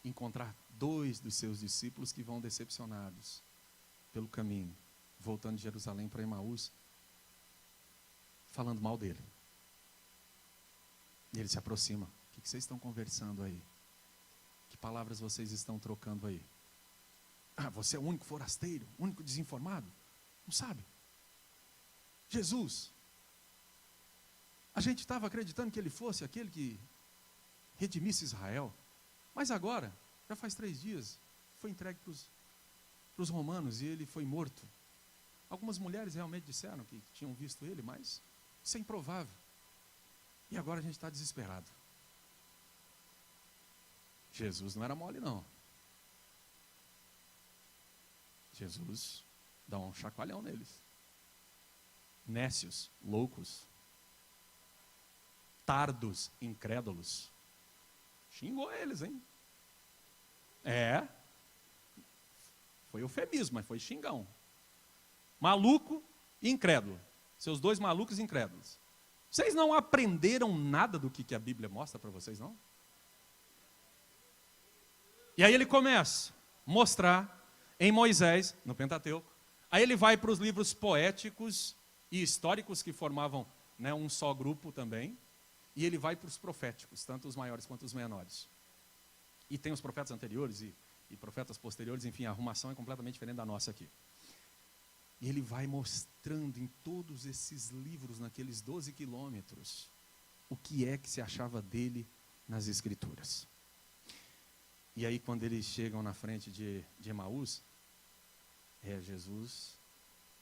encontrar 2 dos seus discípulos que vão decepcionados pelo caminho, voltando de Jerusalém para Emaús, falando mal dele. E ele se aproxima. O que vocês estão conversando aí? Que palavras vocês estão trocando aí? Ah, você é o único forasteiro, o único desinformado? Não sabe? Jesus, a gente estava acreditando que ele fosse aquele que redimisse Israel, mas agora, já faz 3 dias, foi entregue para os romanos e ele foi morto. Algumas mulheres realmente disseram que tinham visto ele, mas isso é improvável. E agora a gente está desesperado. Jesus não era mole, não. Jesus dá um chacoalhão neles. Nécios, loucos, tardos, incrédulos. Xingou eles, hein? Foi eufemismo, mas foi xingão. Maluco e incrédulo. Seus 2 malucos e incrédulos. Vocês não aprenderam nada do que a Bíblia mostra para vocês, não? E aí ele começa a mostrar em Moisés, no Pentateuco. Aí ele vai para os livros poéticos e históricos que formavam, né, um só grupo também. E ele vai para os proféticos, tanto os maiores quanto os menores. E tem os profetas anteriores e profetas posteriores, enfim, a arrumação é completamente diferente da nossa aqui. E ele vai mostrando em todos esses livros, naqueles 12 quilômetros, o que é que se achava dele nas Escrituras. E aí, quando eles chegam na frente de Emaús, Jesus,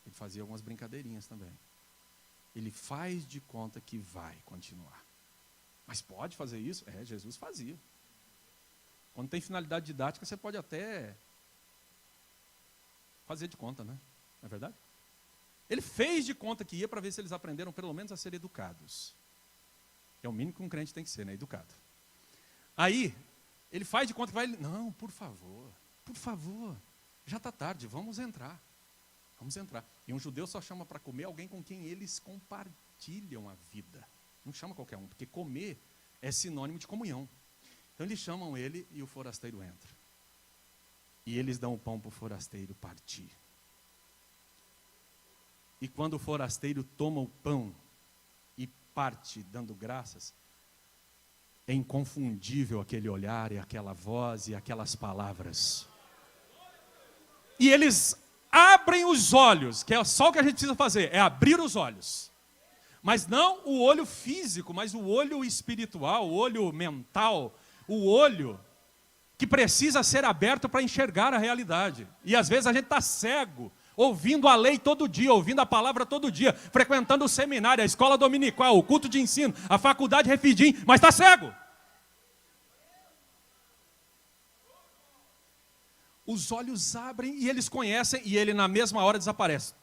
ele fazia algumas brincadeirinhas também. Ele faz de conta que vai continuar. Mas pode fazer isso? Jesus fazia. Quando tem finalidade didática, você pode até fazer de conta, né? Não é verdade? Ele fez de conta que ia para ver se eles aprenderam pelo menos a ser educados. É o mínimo que um crente tem que ser, né? Educado. Aí, ele faz de conta que vai... Não, por favor, já está tarde, vamos entrar. E um judeu só chama para comer alguém com quem eles compartilham a vida. Não chama qualquer um, porque comer é sinônimo de comunhão. Então eles chamam ele e o forasteiro entra. E eles dão o pão para o forasteiro partir. E quando o forasteiro toma o pão e parte dando graças, é inconfundível aquele olhar e aquela voz e aquelas palavras. E eles abrem os olhos, que é só o que a gente precisa fazer, é abrir os olhos. Mas não o olho físico, mas o olho espiritual, o olho mental, o olho que precisa ser aberto para enxergar a realidade. E às vezes a gente está cego, ouvindo a lei todo dia, ouvindo a palavra todo dia, frequentando o seminário, a escola dominical, o culto de ensino, a faculdade Refidim, mas está cego. Os olhos abrem e eles conhecem, e ele na mesma hora desaparece.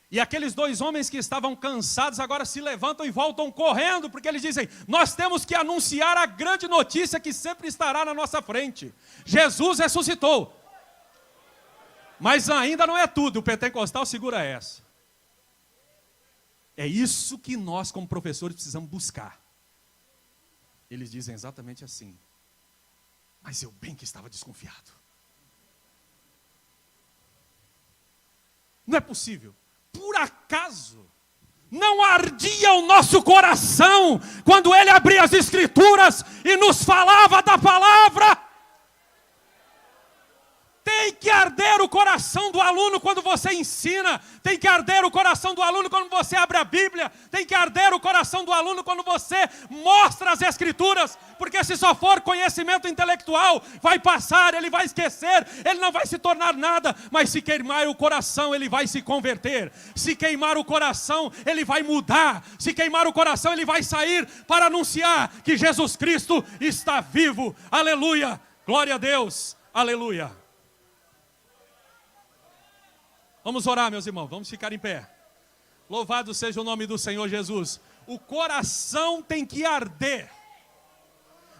E aqueles 2 homens que estavam cansados agora se levantam e voltam correndo, porque eles dizem, nós temos que anunciar a grande notícia que sempre estará na nossa frente. Jesus ressuscitou. Mas ainda não é tudo, o pentecostal segura essa. É isso que nós como professores precisamos buscar. Eles dizem exatamente assim, mas eu bem que estava desconfiado. Não é possível. Por acaso, não ardia o nosso coração quando ele abria as Escrituras e nos falava da palavra? Tem que arder o coração do aluno quando você ensina. Tem que arder o coração do aluno quando você abre a Bíblia. Tem que arder o coração do aluno quando você mostra as Escrituras. Porque se só for conhecimento intelectual, vai passar, ele vai esquecer, ele não vai se tornar nada. Mas se queimar o coração, ele vai se converter. Se queimar o coração, ele vai mudar. Se queimar o coração, ele vai sair para anunciar que Jesus Cristo está vivo. Aleluia! Glória a Deus! Aleluia! Vamos orar, meus irmãos, vamos ficar em pé. Louvado seja o nome do Senhor Jesus. O coração tem que arder.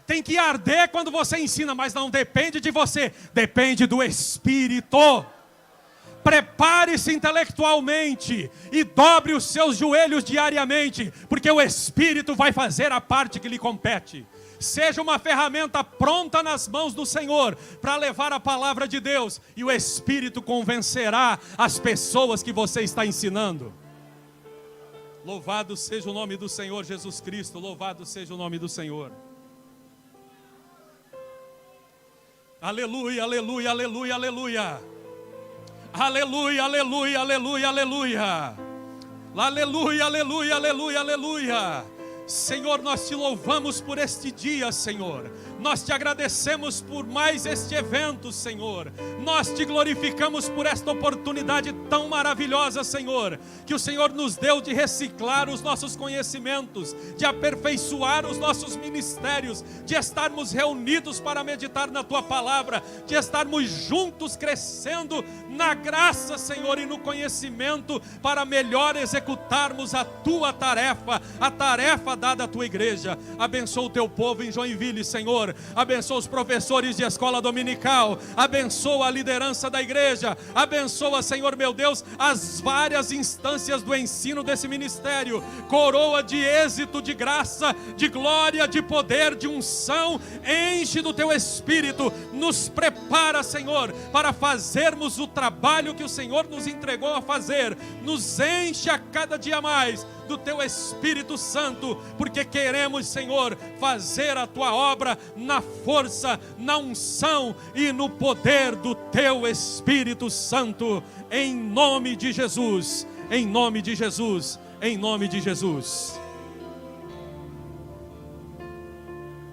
Tem que arder quando você ensina, mas não depende de você, depende do Espírito. Prepare-se intelectualmente e dobre os seus joelhos diariamente, porque o Espírito vai fazer a parte que lhe compete. Seja uma ferramenta pronta nas mãos do Senhor para levar a palavra de Deus, e o Espírito convencerá as pessoas que você está ensinando. Louvado seja o nome do Senhor Jesus Cristo, louvado seja o nome do Senhor. Aleluia, aleluia, aleluia, aleluia. Aleluia, aleluia, aleluia, aleluia. Aleluia, aleluia, aleluia, aleluia. Senhor, nós te louvamos por este dia, Senhor. Nós te agradecemos por mais este evento, Senhor. Nós te glorificamos por esta oportunidade tão maravilhosa, Senhor, que o Senhor nos deu de reciclar os nossos conhecimentos, de aperfeiçoar os nossos ministérios, de estarmos reunidos para meditar na Tua palavra, de estarmos juntos crescendo na graça, Senhor, e no conhecimento para melhor executarmos a Tua tarefa, a tarefa dada à Tua igreja. Abençoa o Teu povo em Joinville, Senhor. Abençoa os professores de escola dominical. Abençoa a liderança da igreja. Abençoa, Senhor meu Deus, as várias instâncias do ensino desse ministério. Coroa de êxito, de graça, de glória, de poder, de unção. Enche do Teu Espírito. Nos prepara, Senhor, para fazermos o trabalho que o Senhor nos entregou a fazer. Nos enche a cada dia mais do Teu Espírito Santo, porque queremos, Senhor, fazer a Tua obra na força, na unção e no poder do Teu Espírito Santo, em nome de Jesus, em nome de Jesus, em nome de Jesus.